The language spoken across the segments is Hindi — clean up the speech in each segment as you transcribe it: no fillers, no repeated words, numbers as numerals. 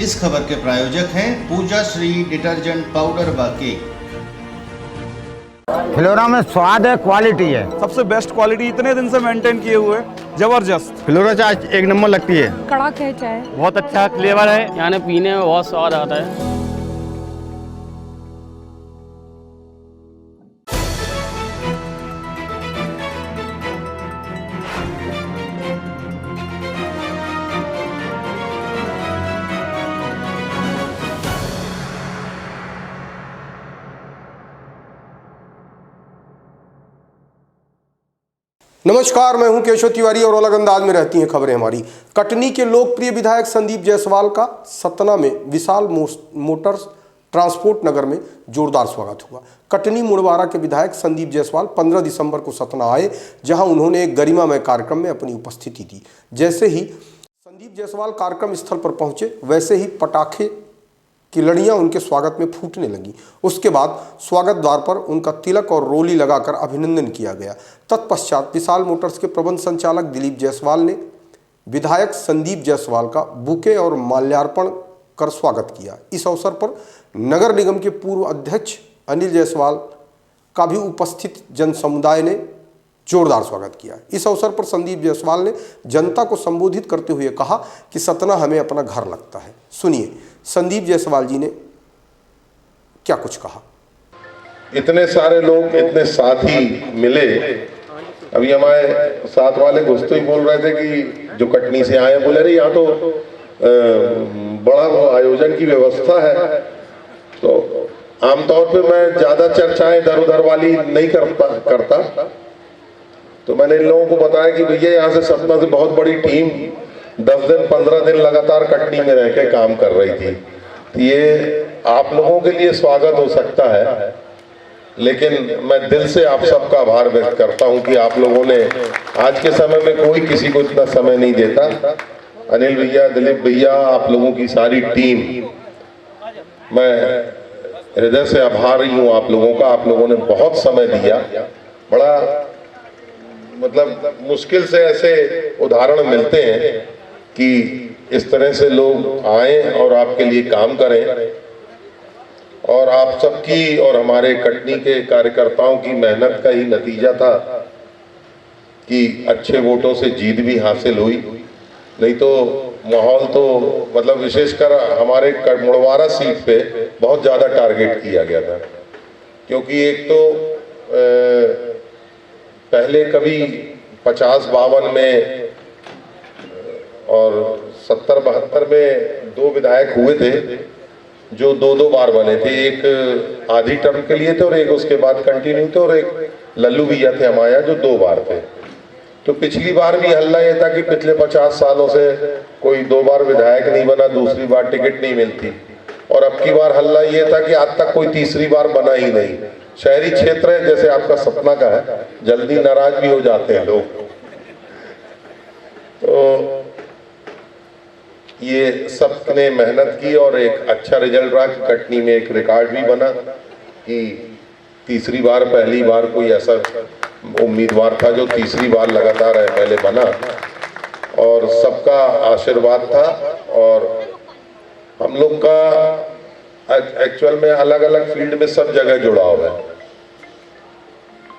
इस खबर के प्रायोजक हैं पूजा श्री डिटर्जेंट पाउडर व केक। फ्लोरा में स्वाद है, क्वालिटी है, सबसे बेस्ट क्वालिटी इतने दिन से मेंटेन किए हुए, जबरदस्त। फ्लोरा चाय एक नंबर लगती है, कड़क है चाय, बहुत अच्छा फ्लेवर है, यानी पीने में बहुत स्वाद आता है। नमस्कार, मैं हूं केशव तिवारी और अलग अंदाज में रहती हैं खबरें हमारी। कटनी के लोकप्रिय विधायक संदीप जायसवाल का सतना में विशाल मोटर्स ट्रांसपोर्ट नगर में जोरदार स्वागत हुआ। कटनी मुड़वारा के विधायक संदीप जायसवाल 15 दिसंबर को सतना आए, जहां उन्होंने एक गरिमामय कार्यक्रम में अपनी उपस्थिति दी। जैसे ही संदीप जायसवाल कार्यक्रम स्थल पर पहुंचे, वैसे ही पटाखे की लड़ियां उनके स्वागत में फूटने लगी। उसके बाद स्वागत द्वार पर उनका तिलक और रोली लगाकर अभिनंदन किया गया। तत्पश्चात विशाल मोटर्स के प्रबंध संचालक दिलीप जायसवाल ने विधायक संदीप जायसवाल का बुके और माल्यार्पण कर स्वागत किया। इस अवसर पर नगर निगम के पूर्व अध्यक्ष अनिल जायसवाल का भी उपस्थित जन समुदाय ने जोरदार स्वागत किया। इस अवसर पर संदीप जायसवाल ने जनता को संबोधित करते हुए कहा कि सतना हमें अपना घर लगता है। सुनिए संदीप जायसवाल जी ने क्या कुछ कहा। इतने सारे लोग, इतने साथी मिले। अभी हमारे साथ वाले दोस्तों ही बोल रहे थे कि जो कटनी से आए, बोले रहे यहाँ तो बड़ा आयोजन की व्यवस्था है। तो आमतौर पे मैं ज्यादा चर्चाएं इधर उधर वाली नहीं करता। तो मैंने इन लोगों को बताया कि भैया यहाँ से सतना से बहुत बड़ी टीम 10 दिन 15 दिन लगातार कटनी में रह के काम कर रही थी। तो ये आप लोगों के लिए स्वागत हो सकता है, लेकिन मैं दिल से आप सबका आभार व्यक्त करता हूं कि आप लोगों ने, आज के समय में कोई किसी को इतना समय नहीं देता। अनिल भैया, दिलीप भैया, आप लोगों की सारी टीम, मैं हृदय से आभारी हूं आप लोगों का। आप लोगों ने बहुत समय दिया। बड़ा मतलब मुश्किल से ऐसे उदाहरण मिलते हैं कि इस तरह से लोग आए और आपके लिए काम करें। और आप सबकी और हमारे कटनी के कार्यकर्ताओं की मेहनत का ही नतीजा था कि अच्छे वोटों से जीत भी हासिल हुई। नहीं तो माहौल तो मतलब विशेषकर हमारे मुड़वारा सीट पे बहुत ज़्यादा टारगेट किया गया था, क्योंकि एक तो पहले कभी 50-52 में और 70-72 में 2 विधायक हुए थे जो 2-2 बार बने थे। एक आधी टर्म के लिए थे और एक उसके बाद कंटिन्यू थे, और एक लल्लू भैया थे हमारे यहाँ जो 2 बार थे। तो पिछली बार भी हल्ला ये था कि पिछले 50 सालों से कोई 2 बार विधायक नहीं बना, दूसरी बार टिकट नहीं मिलती। और अब की बार हल्ला ये था कि आज तक कोई तीसरी बार बना ही नहीं। शहरी क्षेत्र है जैसे आपका सपना का है, जल्दी नाराज भी हो जाते हैं लोग। तो ये सबने मेहनत की और एक अच्छा रिजल्ट रहा कि कटनी में एक रिकॉर्ड भी बना कि तीसरी बार, पहली बार कोई ऐसा उम्मीदवार था जो तीसरी बार लगातार पहले बना, और सबका आशीर्वाद था। और हम लोग का एक्चुअल में अलग अलग फील्ड में सब जगह जुड़ाव है।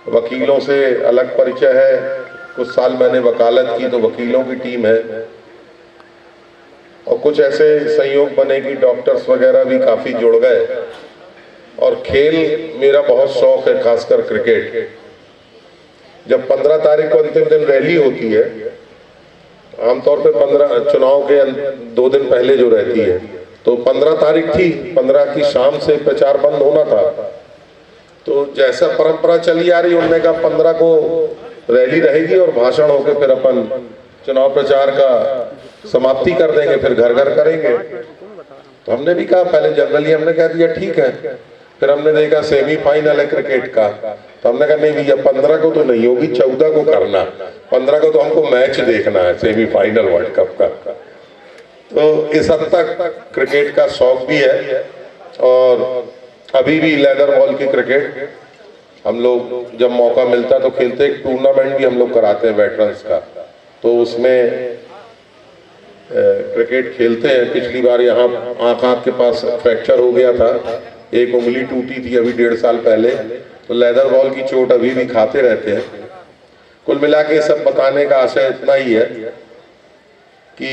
वकीलों से अलग परिचय है, कुछ साल मैंने वकालत की तो वकीलों की टीम है, और कुछ ऐसे संयोग बने कि डॉक्टर्स वगैरह भी काफी जुड़ गए। और खेल मेरा बहुत शौक है, खासकर क्रिकेट। जब 15 तारीख को अंतिम दिन रैली होती है, आमतौर पे 15 चुनाव के 2 दिन पहले जो रहती है, तो 15 तारीख थी, 15 की शाम से प्रचार बंद होना था। तो जैसा परंपरा चली आ रही, उन्होंने कहा 15 को रैली रहेगी और भाषण होकर फिर अपन चुनाव प्रचार का समाप्ति कर देंगे, फिर घर घर करेंगे। तो हमने भी कहा, पहले जनरली हमने कह दिया ठीक है। फिर हमने देखा सेमीफाइनल है क्रिकेट का, तो हमने कहा नहीं भैया 15 को तो नहीं होगी, 14 को करना। 15 को तो हमको मैच देखना है, सेमीफाइनल वर्ल्ड कप का। तो इस हद तक क्रिकेट का शौक भी है। और अभी भी लेदर बॉल की क्रिकेट हम लोग जब मौका मिलता है तो खेलते। एक टूर्नामेंट भी हम लोग कराते हैं वेटरन्स का, तो उसमें क्रिकेट खेलते हैं। पिछली बार यहाँ आँख के पास फ्रैक्चर हो गया था, एक उंगली टूटी थी अभी 1.5 साल पहले, तो लेदर बॉल की चोट अभी भी खाते रहते हैं। कुल मिला के सब बताने का आशय इतना ही है कि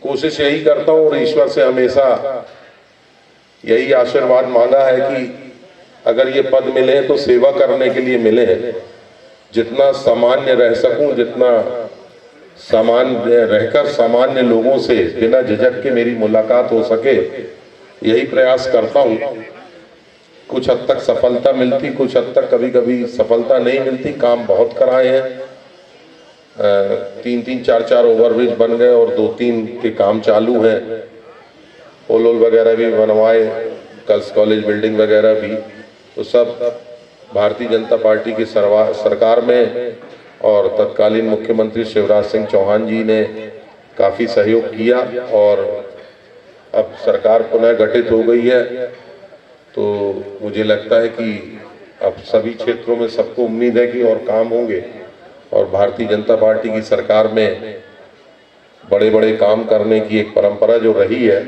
कोशिश यही करता हूँ और ईश्वर से हमेशा यही आशीर्वाद मांगा है कि अगर ये पद मिले तो सेवा करने के लिए मिले, जितना सामान्य रह सकूं, जितना सामान्य रहकर सामान्य लोगों से बिना झिझक के मेरी मुलाकात हो सके, यही प्रयास करता हूं। कुछ हद तक सफलता मिलती, कुछ हद तक कभी कभी सफलता नहीं मिलती। काम बहुत कराए हैं, 3-3, 4-4 ओवरब्रिज बन गए और 2-3 के काम चालू हैं। पोल वगैरह भी बनवाए, गर्ल्स कॉलेज बिल्डिंग वगैरह भी, तो सब भारतीय जनता पार्टी की सरकार में और तत्कालीन मुख्यमंत्री शिवराज सिंह चौहान जी ने काफ़ी सहयोग किया और अब सरकार पुनः गठित हो गई है। तो मुझे लगता है कि अब सभी क्षेत्रों में सबको उम्मीद है कि और काम होंगे और भारतीय जनता पार्टी की सरकार में बड़े बड़े काम करने की एक परंपरा जो रही है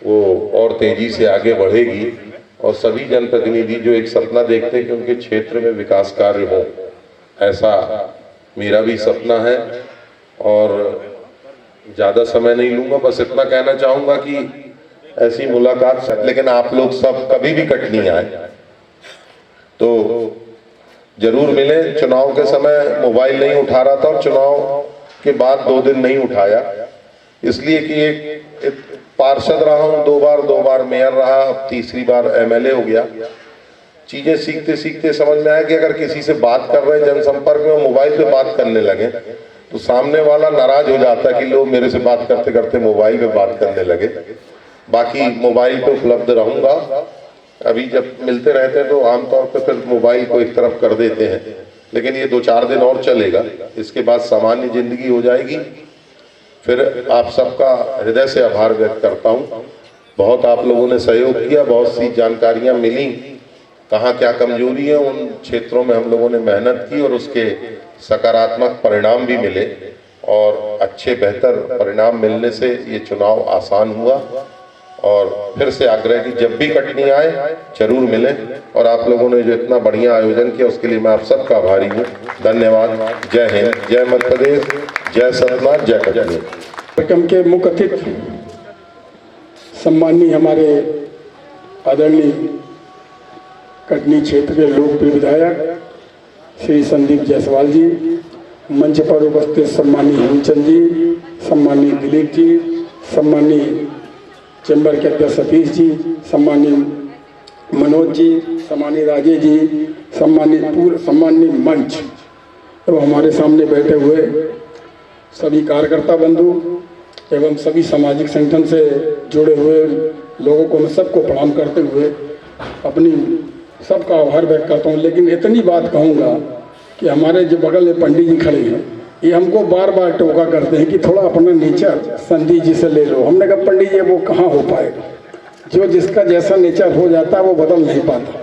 वो और तेजी से आगे बढ़ेगी और सभी जनप्रतिनिधि जो एक सपना देखते हैं कि उनके क्षेत्र में विकास कार्य हो, ऐसा मेरा भी सपना है। और ज़्यादा समय नहीं लूँगा, बस इतना कहना चाहूँगा कि ऐसी मुलाकात, लेकिन आप लोग सब कभी भी कटनी आए तो जरूर मिले। चुनाव के समय मोबाइल नहीं उठा रहा था और चुनाव के बाद 2 दिन नहीं उठाया, इसलिए कि एक पार्षद रहा हूँ, 2 बार मेयर रहा, अब 3री बार MLA हो गया। चीजें सीखते सीखते समझ में आया कि अगर किसी से बात कर रहे हैं जनसंपर्क में, मोबाइल पे बात करने लगे तो सामने वाला नाराज हो जाता है कि लोग मेरे से बात करते करते मोबाइल पे बात करने लगे। बाकी मोबाइल पे उपलब्ध रहूंगा, अभी जब मिलते रहते हैं तो आमतौर पे फिर मोबाइल को एक तरफ कर देते हैं, लेकिन ये 2-4 दिन और चलेगा, इसके बाद सामान्य जिंदगी हो जाएगी। फिर आप सबका हृदय से आभार व्यक्त करता हूँ। बहुत आप लोगों ने सहयोग किया, बहुत सी जानकारियाँ मिली, कहाँ क्या कमजोरी है, उन क्षेत्रों में हम लोगों ने मेहनत की और उसके सकारात्मक परिणाम भी मिले और अच्छे बेहतर परिणाम मिलने से ये चुनाव आसान हुआ। और फिर से आग्रह कि जब भी कटनी आए जरूर मिले और आप लोगों ने जो इतना बढ़िया आयोजन किया उसके लिए मैं आप सबका आभारी हूँ। धन्यवाद। जय हिंद, जय मध्य प्रदेश, जय सतना, जय कटनी। कार्यक्रम के मुख्य अतिथि सम्मानीय हमारे आदरणीय कटनी क्षेत्र के लोकप्रिय विधायक श्री संदीप जायसवाल जी, मंच पर उपस्थित सम्मानीय हेमचंद जी, सम्मानीय दिलीप जी, सम्मानीय चैम्बर के अध्यक्ष सतीश जी, सम्मानीय मनोज जी, सम्मानीय राजेश जी, सम्मानीय मंच एवं हमारे सामने बैठे हुए सभी कार्यकर्ता बंधु एवं सभी सामाजिक संगठन से जुड़े हुए लोगों को मैं सबको प्रणाम करते हुए अपनी सबका आभार व्यक्त करता हूँ। लेकिन इतनी बात कहूँगा कि हमारे जो बगल में पंडित जी खड़े हैं, ये हमको बार बार टोका करते हैं कि थोड़ा अपना नेचर संदीप जी से ले लो। हमने कहा पंडित जी वो कहाँ हो पाएगा, जो जिसका जैसा नेचर हो जाता है वो बदल नहीं पाता।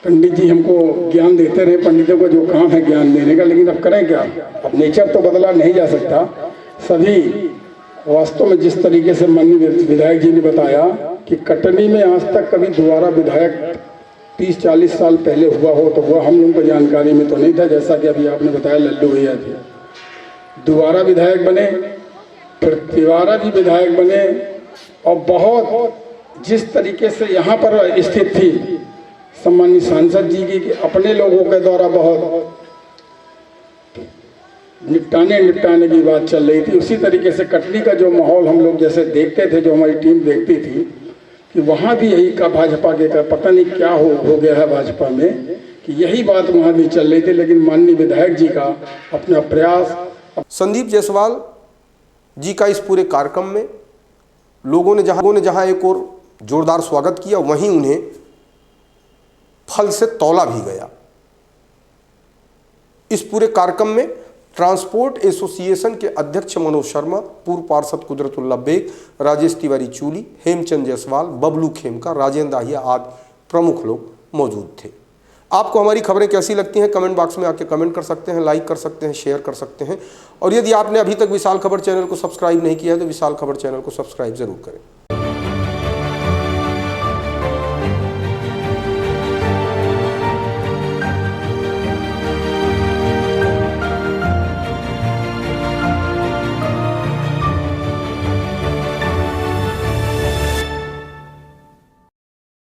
पंडित जी हमको ज्ञान देते रहे, पंडितों को जो काम है ज्ञान देने का, लेकिन अब करें क्या, अब नेचर तो बदला नहीं जा सकता। सभी वास्तव में जिस तरीके से माननीय विधायक जी ने बताया कि कटनी में आज तक कभी दोबारा विधायक 30-40 साल पहले हुआ हो तो हुआ, हम लोगों को जानकारी में तो नहीं था। जैसा कि अभी आपने बताया लल्लू भैया थे, दोबारा विधायक बने, फिर तिवारा जी विधायक बने और बहुत जिस तरीके से यहाँ पर स्थित थी सम्मानित सांसद जी की कि अपने लोगों के द्वारा बहुत निपटाने की बात चल रही थी, उसी तरीके से कटनी का जो माहौल हम लोग जैसे देखते थे, जो हमारी टीम देखती थी कि वहाँ भी यही का भाजपा के का पता नहीं क्या हो गया है भाजपा में कि यही बात वहाँ भी चल रही थी। लेकिन माननीय विधायक जी का अपना प्रयास। संदीप जायसवाल जी का इस पूरे कार्यक्रम में लोगों ने जहां एक और जोरदार स्वागत किया, वहीं उन्हें फल से तौला भी गया। इस पूरे कार्यक्रम में ट्रांसपोर्ट एसोसिएशन के अध्यक्ष मनोज शर्मा, पूर्व पार्षद कुदरतुल्लाह बेग, राजेश तिवारी चूली, हेमचंद जायसवाल, बबलू खेमका, राजेंद्र दाहिया आदि प्रमुख लोग मौजूद थे। आपको हमारी खबरें कैसी लगती हैं कमेंट बॉक्स में आके कमेंट कर सकते हैं, लाइक कर सकते हैं, शेयर कर सकते हैं। और यदि आपने अभी तक विशाल खबर चैनल को सब्सक्राइब नहीं किया है तो विशाल खबर चैनल को सब्सक्राइब जरूर करें।